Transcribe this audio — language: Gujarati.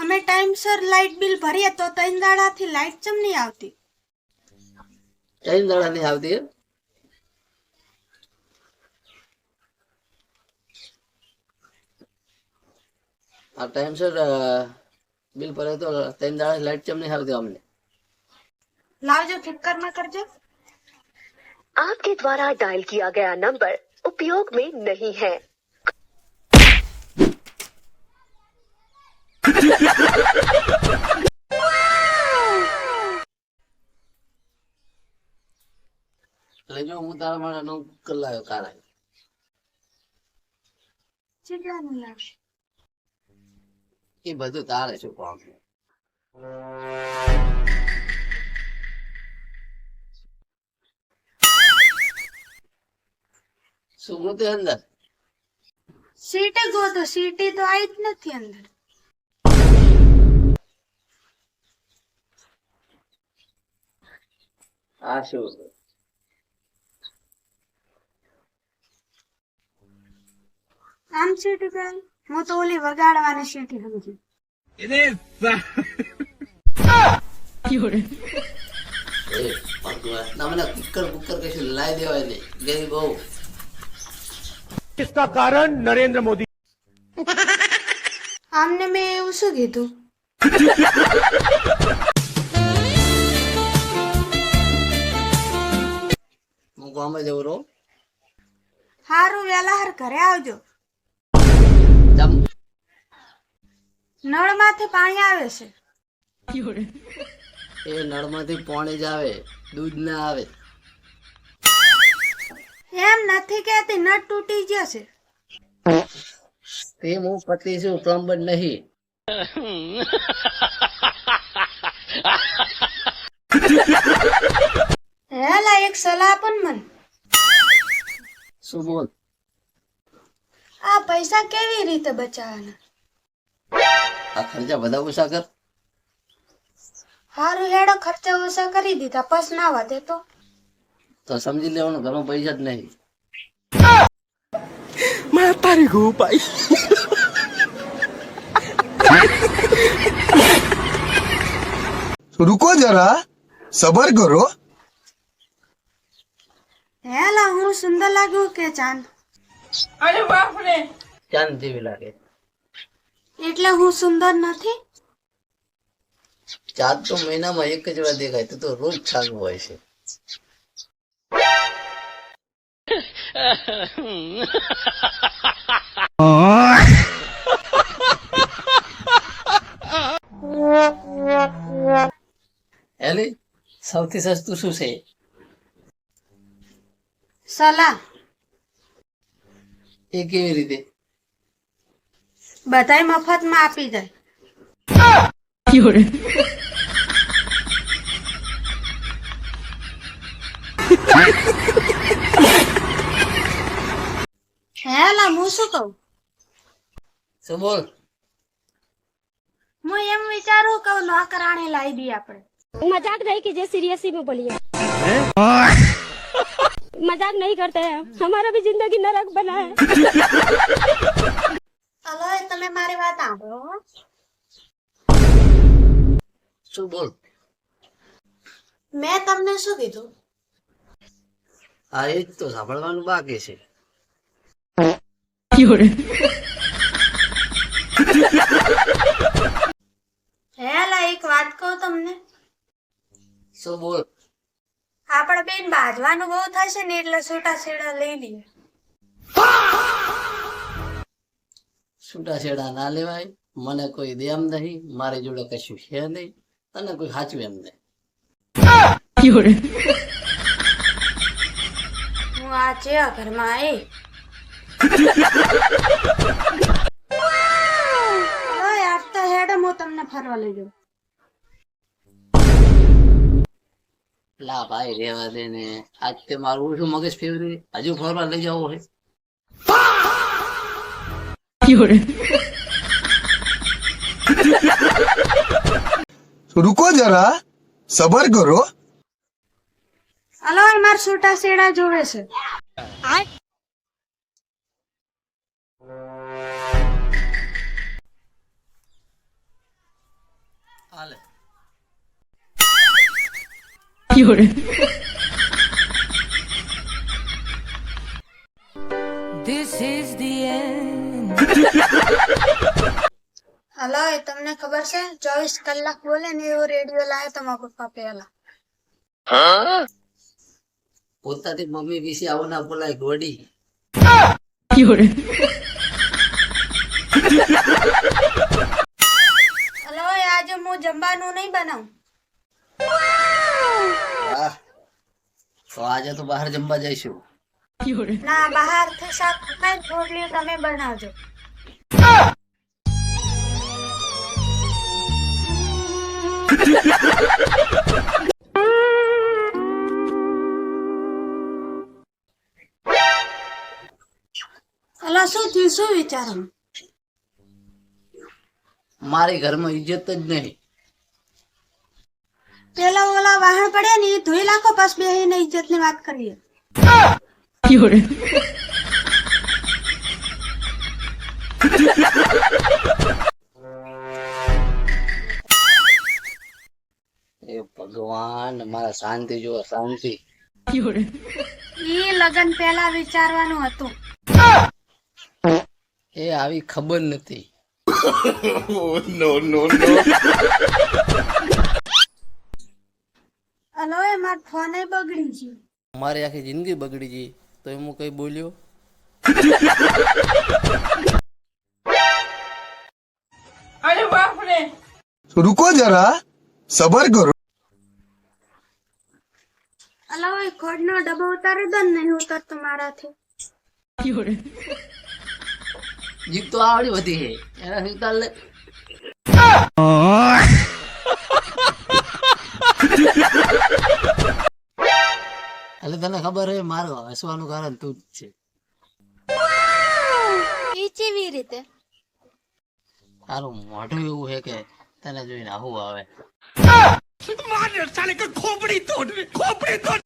અમે ટાઈમસર લાઇટ બિલ ભરીએ તો 3 દાડાથી લાઇટ ચમ નહીં આવતી? 3 દાડા નહીં આવતી એમ? આ ટાઈમસર બિલ ભરે તો 3 દાડા લાઈટ ચમ નહીં આવતી અમને? લાવજો ઠીક કરમાં કરજો। आपके द्वारा डायल किया गया नंबर उपयोग में नहीं है। લેજો હું તારા માટે નવું કરી લાવ્યો કાલે। કેટલાનું લાવશે? એ બધું તારે શું કામ? શું ગોતે અંદર? સીટી ગોતો, સીટી તો આવી જ નથી અંદર। આ શું? આમ સીટી ભાઈ, હું તો ઓલી વગાડવાની સીટી સમજી। મને કુકર કુકર કશું લાવી દેવાય નહીં, ગરીબ બહુ। इसका कारण नरेंद्र मोदी। આમને મેં એવું શું કીધું? હું ગામે જવું રહું। હારું વેલા હાર ઘરે આવજો। જમ નળમાંથી પાણી આવે છે। એ નળમાંથી પાણી જ આવે, દૂધ ના આવે। એમ નથી કેતી, નટ તૂટી ગયો છે। તે હું પતિ છું, પ્લમ્બર નહીં। હેલા એક સલાહ પણ મન। શું બોલ? આ પૈસા કેવી રીતે બચાવવાના? આ ખર્ચા બધા ઓછા કર। હારું હેડો, ખર્ચા ઓછા કરી દીધા, પસ ના વધે તો સમજી લેવાનું ઘરમાં પૈસા જ નહીં। मैं तारी को भाई। रुको जरा सबर करो। હેલા હું સુંદર લાગ્યું કે ચાંદ? ચાંદ જેવી લાગે। એટલે હું સુંદર નથી? ચાંદ તો મહિનામાં એક જ વાર દેખાય, તો રોજ ચાંદ હોય છે। એલી સૌથી સસ્તું શું છે? સલાહ એ કેવી રીતે? બધાય મફતમાં આપી જાય। હેલા હું શું કહું? શું બોલ? હું એમ વિચારું કે નોકરાણી લાવી દઈએ આપણે। मजाक नहीं कीजिए, सीरियसली में बोलिए। मजाक नहीं करते हैं, हमारा भी जिंदगी नरक बना है। હલો, તમે મારી વાત સાંભળો। શું બોલ? મેં તમને શું કીધું? હા, એ જ તો સાંભળવાનું બાકી છે। હેલા એક વાત કહું તમને? શું બોલ? આપણે બેન બાજવાનું બહુ થશે ને, એટલે છૂટા છેડા લઈ લઈએ। છૂટાછેડા ના લેવાય, મને કોઈ દે એમ નહીં, મારી જોડે કશું છે નહીં, અને કોઈ સાચું એમ નહીં। હું આ છે ઘરમાં આવી। યાર તો હેડ, હું તમને ફરવા લઈ જાઉં। લા ભાઈ રેવા દે ને, આજ તે મારું શું મગજ ફેરવી, હજુ ફરવા લઈ જવું હોય? रुको जरा सबर करो। હલો, મારા છૂટા છેડા જોવે છે। હલો, એ તમને ખબર છે 24 કલાક બોલે ને એવો રેડિયો લાયો તમારા પપ્પા પેલા. પોતાથી મમ્મી વિશે આવું ના બોલાય ગોડી. હલો, આજે હું જમવાનું નહીં બનાવું. વાહ, તો આજે તો બહાર જમવા જઈશું. ના, બહાર થી શાક ખાઈ રોટલી તમે બનાવજો. હલો, શું થયું? શું વિચારો? મારી ઘરમાં ઇજ્જત જ નહીં. પેલા ઓલા વાહણ પડ્યા ને એ ધોઈ નાખો, પાસ બેહીને ઇજ્જત ની વાત કરીએ. એ ભગવાન, મારા શાંતિ જુઓ, શાંતિ. એ લગન પેલા વિચારવાનું હતું. એ આવી ખબર નથી. હલો, એ મારો ફોન બગડી ગયો. મારી આખી જિંદગી બગડી ગઈ તો હું કઈ બોલ્યો? रुको जरा सबर करो હલો, એ ખોડ નો ડબ્બો ઉતારી દો ને, નહીં ઉતરતો મારાથી. જીપ તો આવડી બધી છે, એના ઉતાર લે. એટલે તને ખબર હે, મારો હસવાનું કારણ તું જ છે. ઈ કેવી રીતે? તારું મોઢું એવું છે કે તને જોઈને આવું આવે. मार साले का खोपड़ी तोड़ खोपड़ी तोड़